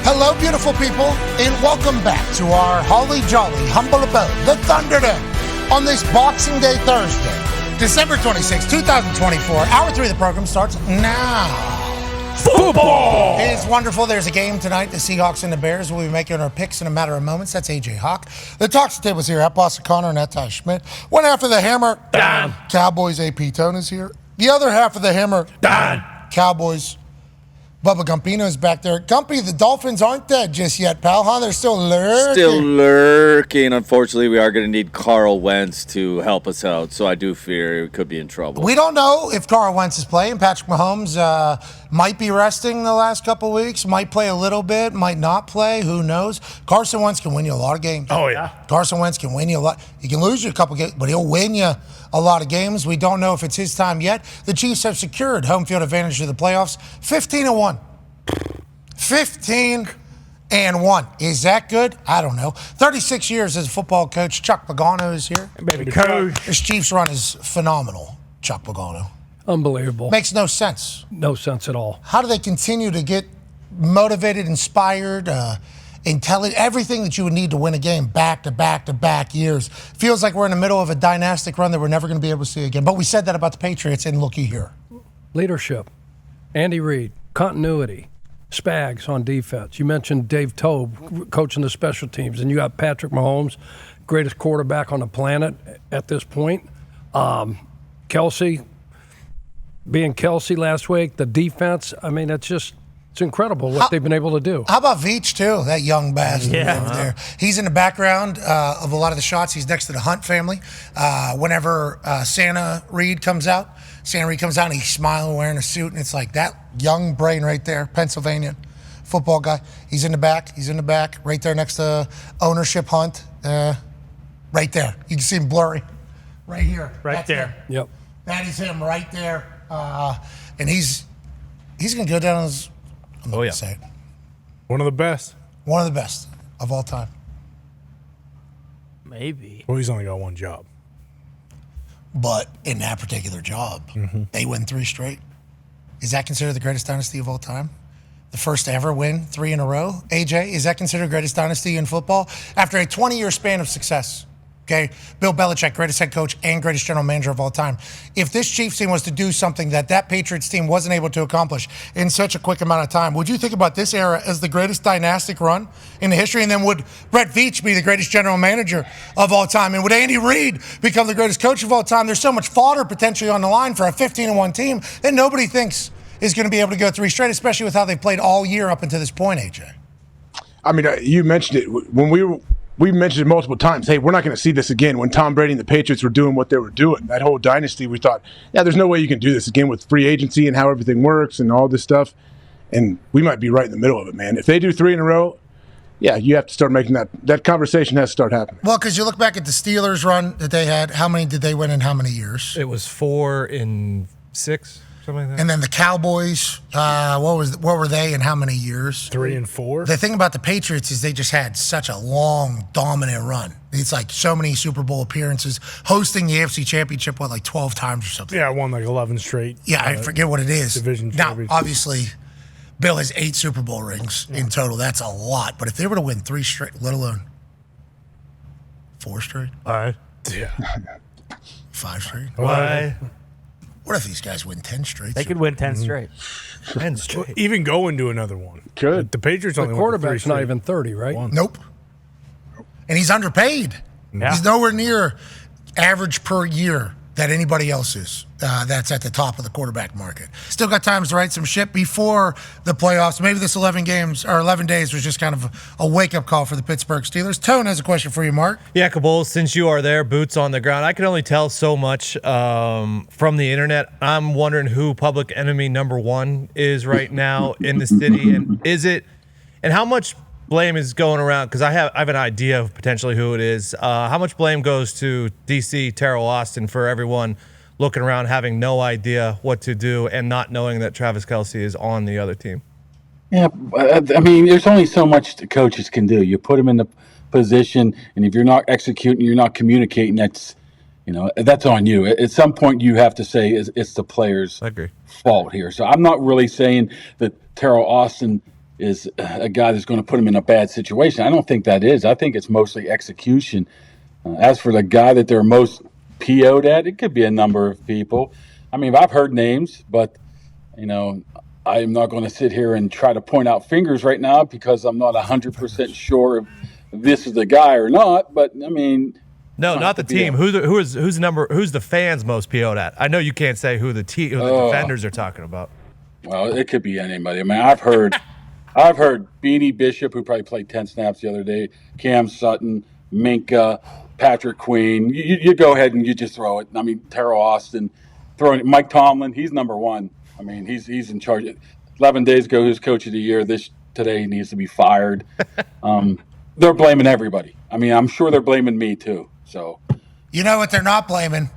Hello, beautiful people, and welcome back to our holly jolly humble abode, the Thunderdome, on this Boxing Day Thursday, December 26, 2024. Hour 3 of the program starts now. Football! It is wonderful. There's a game tonight. The Seahawks and the Bears will be making our picks in a matter of moments. That's AJ Hawk. The Talks Table is here. At Boston Connor and at Ty Schmidt. One half of the Hammer. Dan. Cowboys AP Tone is here. The other half of the Hammer. Dan. Cowboys. Bubba Gumpino is back there. Gumpy, the Dolphins aren't dead just yet, pal, huh? They're still lurking. Still lurking. Unfortunately, we are going to need Carl Wentz to help us out, so I do fear we could be in trouble. We don't know if Carl Wentz is playing. Patrick Mahomes might be resting the last couple weeks, might play a little bit, might not play. Who knows? Carson Wentz can win you a lot of games. Oh, yeah. Carson Wentz can win you a lot. He can lose you a couple games, but he'll win you a lot of games. We don't know if it's his time yet. The Chiefs have secured home field advantage to the playoffs, 15-1. 15-1. Is that good? I don't know. 36 years as a football coach. Chuck Pagano is here. Baby coach. This Chiefs run is phenomenal, Chuck Pagano. Unbelievable. Makes no sense. No sense at all. How do they continue to get motivated, inspired, intelligent, everything that you would need to win a game back to back to back years? Feels like we're in the middle of a dynastic run that we're never going to be able to see again. But we said that about the Patriots, and looky here. Leadership. Andy Reid. Continuity. Spags on defense. You mentioned Dave Tobe coaching the special teams, and you got Patrick Mahomes, greatest quarterback on the planet at this point. Kelsey, being Kelsey last week, the defense, I mean, it's incredible what they've been able to do. How about Veach, too, that young bastard over there? He's in the background of a lot of the shots. He's next to the Hunt family. Whenever Santa Reed comes out, and he's smiling, wearing a suit, and it's like that young brain right there, Pennsylvania football guy. He's in the back, right there next to ownership Hunt. Right there. You can see him blurry. Right here. That's there. Him. Yep. That is him right there. And he's going to go down as, I'm not going to say it. One of the best. One of the best of all time. Maybe. Well, he's only got one job. But in that particular job, they win 3 straight. Is that considered the greatest dynasty of all time? The first to ever win 3 in a row? AJ, is that considered the greatest dynasty in football? After a 20-year span of success, okay? Bill Belichick, greatest head coach and greatest general manager of all time. If this Chiefs team was to do something that Patriots team wasn't able to accomplish in such a quick amount of time, would you think about this era as the greatest dynastic run in the history? And then would Brett Veach be the greatest general manager of all time? And would Andy Reid become the greatest coach of all time? There's so much fodder potentially on the line for a 15-1 team that nobody thinks is going to be able to go 3 straight, especially with how they've played all year up until this point, AJ. I mean, you mentioned it when we mentioned it multiple times. Hey, we're not going to see this again. When Tom Brady and the Patriots were doing what they were doing, that whole dynasty, we thought, yeah, there's no way you can do this again with free agency and how everything works and all this stuff. And we might be right in the middle of it, man. If they do 3 in a row, yeah, you have to start making that conversation has to start happening. Well, because you look back at the Steelers run that they had, how many did they win in how many years? It was 4 in 6. Something like that. And then the Cowboys, what were they in how many years? 3 and 4. The thing about the Patriots is they just had such a long, dominant run. It's like so many Super Bowl appearances, hosting the AFC Championship, like 12 times or something. Yeah, I won like 11 straight. Yeah, I forget what it is. Division now, championships. obviously, Bill has 8 Super Bowl rings in total. That's a lot. But if they were to win 3 straight, let alone 4 straight? All right. Yeah. 5 straight? Why? What if these guys win 10 straight? They could win 10 straight. 10 straight. Even go into another one. Could. The Patriots The only won 3 quarterback's not straight. even 30, right? Nope. And he's underpaid. Yeah. He's nowhere near average per year that anybody else is. That's at the top of the quarterback market. Still got time to write some shit before the playoffs. Maybe this 11 days was just kind of a wake-up call for the Pittsburgh Steelers. Tone has a question for you, Mark. Yeah, Cabol, since you are there, boots on the ground, I can only tell so much from the internet. I'm wondering who public enemy number 1 is right now in the city, and how much blame is going around, because I have an idea of potentially who it is. How much blame goes to DC, Terrell Austin, for everyone looking around having no idea what to do and not knowing that Travis Kelce is on the other team? Yeah, I mean, there's only so much the coaches can do. You put them in the position, and if you're not executing, you're not communicating, that's on you. At some point, you have to say it's the players' fault here. So I'm not really saying that Terrell Austin is a guy that's going to put him in a bad situation. I don't think that is. I think it's mostly execution. As for the guy that they're most PO'd at, it could be a number of people. I mean, I've heard names, but, I'm not going to sit here and try to point out fingers right now because I'm not 100% sure if this is the guy or not. But, I mean... No, not the team. Who's the fans most PO'd at? I know you can't say who the defenders are talking about. Well, it could be anybody. I mean, I've heard Beanie Bishop, who probably played 10 snaps the other day, Cam Sutton, Minka, Patrick Queen. You go ahead and you just throw it. I mean, Terrell Austin, throwing it. Mike Tomlin, he's number one. I mean, he's in charge. 11 days ago, he was coach of the year. Today he needs to be fired. They're blaming everybody. I mean, I'm sure they're blaming me too. So, you know what they're not blaming?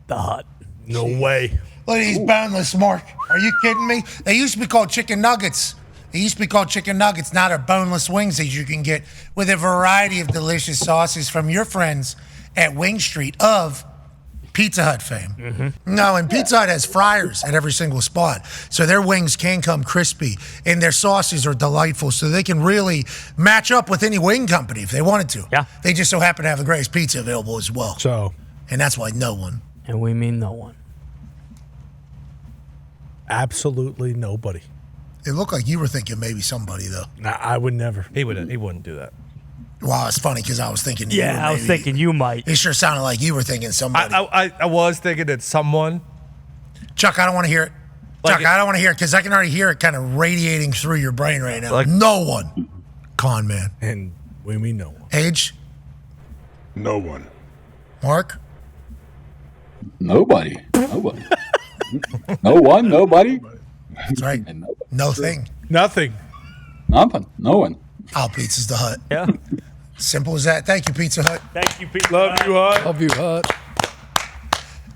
The Hut. No way. Look at these boneless, Mark. Are you kidding me? They used to be called chicken nuggets. Now they're boneless wings that you can get with a variety of delicious sauces from your friends at Wing Street of Pizza Hut fame. Mm-hmm. No, and Pizza Hut has fryers at every single spot. So their wings can come crispy, and their sauces are delightful, so they can really match up with any wing company if they wanted to. Yeah. They just so happen to have the greatest pizza available as well. And that's why no one. And we mean no one. Absolutely nobody. It looked like you were thinking maybe somebody, though. Nah, I would never. He wouldn't do that. Well, it's funny because I was thinking you. Yeah, I was thinking you might. It sure sounded like you were thinking somebody. I was thinking it's someone. Chuck, I don't want to hear it. Chuck, I don't want to hear it because I can already hear it kind of radiating through your brain right now. No one. Con man. And we mean no one. Age? No one. Mark? Nobody. No one, nobody. That's right. No thing. Nothing. Nothing. No one. Al Pizza's the Hut. Yeah. Simple as that. Thank you, Pizza Hut. Thank you, Pete. Love you, Hut. Love you, Hut.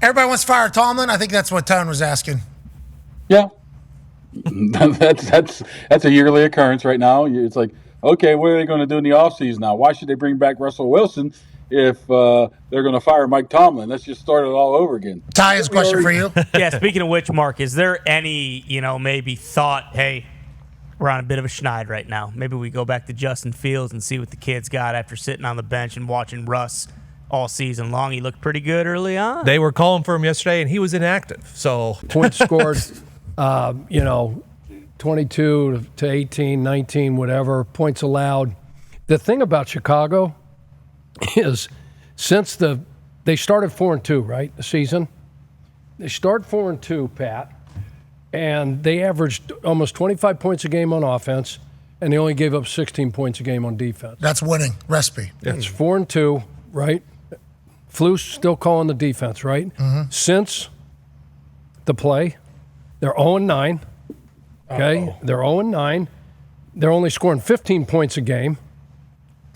Everybody wants to fire Tomlin. I think that's what Tone was asking. Yeah. that's a yearly occurrence right now. It's like, okay, what are they going to do in the offseason now? Why should they bring back Russell Wilson if they're going to fire Mike Tomlin? Let's just start it all over again. Ty has a question for you. Yeah, speaking of which, Mark, is there any, maybe thought, hey, we're on a bit of a schneid right now. Maybe we go back to Justin Fields and see what the kid's got after sitting on the bench and watching Russ all season long. He looked pretty good early on. They were calling for him yesterday, and he was inactive. So Points scored, 22 to 18, 19, whatever. Points allowed. The thing about Chicago is since they started 4-2, right, the season. They start 4-2, Pat. And they averaged almost 25 points a game on offense, and they only gave up 16 points a game on defense. That's winning recipe. It's 4-2, right? Flu's still calling the defense, right? Mm-hmm. Since the play, they're 0-9. Okay, they're 0-9. They're only scoring 15 points a game.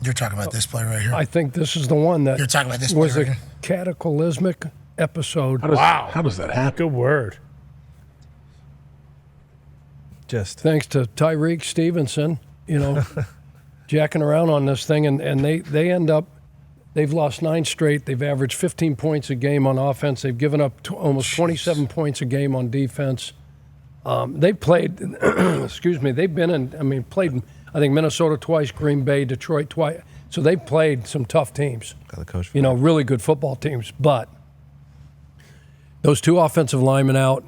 You're talking about this play right here. I think this is the one that You're talking about this play was right a here. cataclysmic episode. How does that happen? Good word. Thanks to Tyreek Stevenson, jacking around on this thing, and they end up, they've lost 9 straight. They've averaged 15 points a game on offense. They've given up almost 27 points a game on defense. They've played, they've been played, I think, Minnesota twice, Green Bay, Detroit twice. So they've played some tough teams, really good football teams. But those 2 offensive linemen out,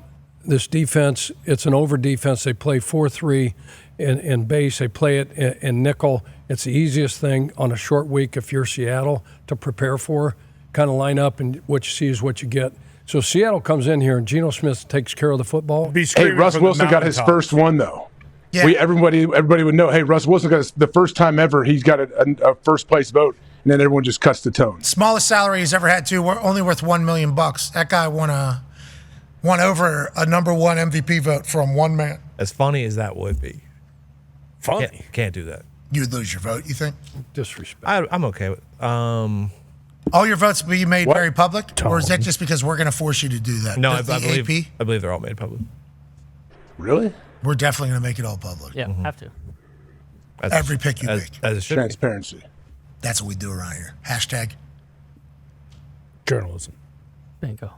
this defense, it's an over defense. They play 4-3 in base. They play it in nickel. It's the easiest thing on a short week if you're Seattle to prepare for. Kind of line up, and what you see is what you get. So Seattle comes in here, and Geno Smith takes care of the football. Hey, Russ Wilson got his first one, though. Yeah. Everybody would know, hey, Russ Wilson got the first time ever he's got a first-place vote, and then everyone just cuts the tone. Smallest salary he's ever had, too. We're only worth $1 million. That guy won over a number 1 MVP vote from one man. as funny as that would be, can't do that. You'd lose your vote, you think? Disrespect. I'm okay with. All your votes will be made very public, or is that just because we're going to force you to do that? No, I AP? believe they're all made public. Really? We're definitely going to make it all public. Yeah, have to. Every pick you make. As it should Transparency. That's what we do around here. Hashtag Journalism. Bingo.